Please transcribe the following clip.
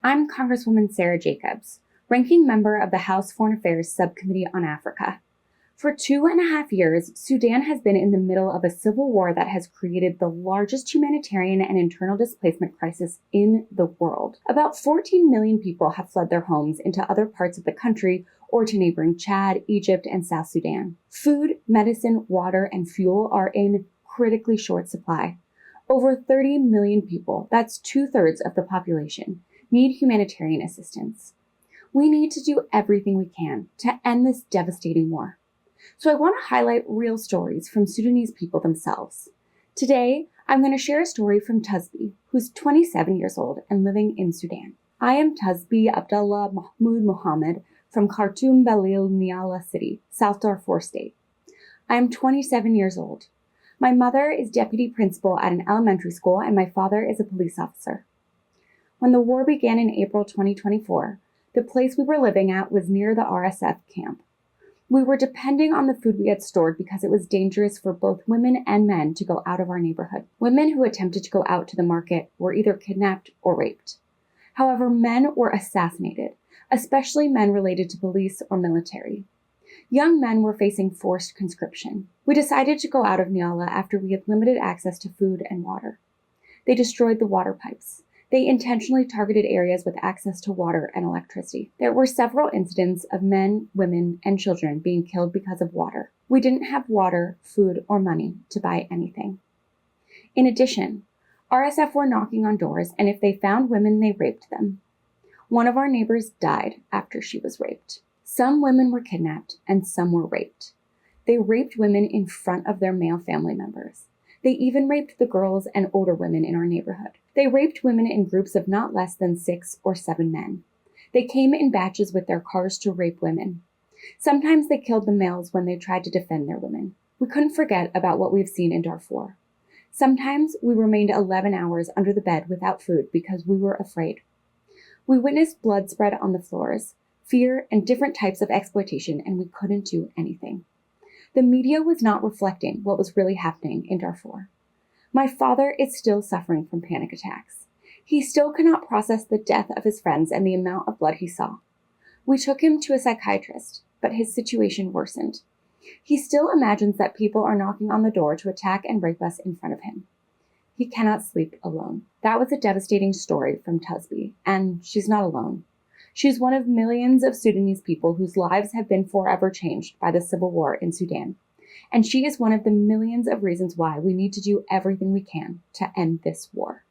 I'm Congresswoman Sarah Jacobs, ranking member of the House Foreign Affairs Subcommittee on Africa. For 2.5 years, Sudan has been in the middle of a civil war that has created the largest humanitarian and internal displacement crisis in the world. About 14 million people have fled their homes into other parts of the country or to neighboring Chad, Egypt, and South Sudan. Food, medicine, water, and fuel are in critically short supply. Over 30 million people, that's 2/3 of the population, need humanitarian assistance. We need to do everything we can to end this devastating war. So I want to highlight real stories from Sudanese people themselves. Today, I'm going to share a story from Tasabeeh, who's 27 years old and living in Sudan. I am Tasabeeh Abdullah Mahmoud Mohammed from Khartoum Balil Niala City, South Darfur State. I am 27 years old. My mother is deputy principal at an elementary school and my father is a police officer. When the war began in April 2024, the place we were living at was near the RSF camp. We were depending on the food we had stored because it was dangerous for both women and men to go out of our neighborhood. Women who attempted to go out to the market were either kidnapped or raped. However, men were assassinated, especially men related to police or military. Young men were facing forced conscription. We decided to go out of Niala after we had limited access to food and water. They destroyed the water pipes. They intentionally targeted areas with access to water and electricity. There were several incidents of men, women, and children being killed because of water. We didn't have water, food, or money to buy anything. In addition, RSF were knocking on doors, and if they found women, they raped them. One of our neighbors died after she was raped. Some women were kidnapped, and some were raped. They raped women in front of their male family members. They even raped the girls and older women in our neighborhood. They raped women in groups of not less than 6 or 7 men. They came in batches with their cars to rape women. Sometimes they killed the males when they tried to defend their women. We couldn't forget about what we've seen in Darfur. Sometimes we remained 11 hours under the bed without food because we were afraid. We witnessed blood spread on the floors, fear, and different types of exploitation, and we couldn't do anything. The media was not reflecting what was really happening in Darfur. My father is still suffering from panic attacks. He still cannot process the death of his friends and the amount of blood he saw. We took him to a psychiatrist, but his situation worsened. He still imagines that people are knocking on the door to attack and rape us in front of him. He cannot sleep alone. That was a devastating story from Tasabeeh, and she's not alone. She's one of millions of Sudanese people whose lives have been forever changed by the civil war in Sudan. And she is one of the millions of reasons why we need to do everything we can to end this war.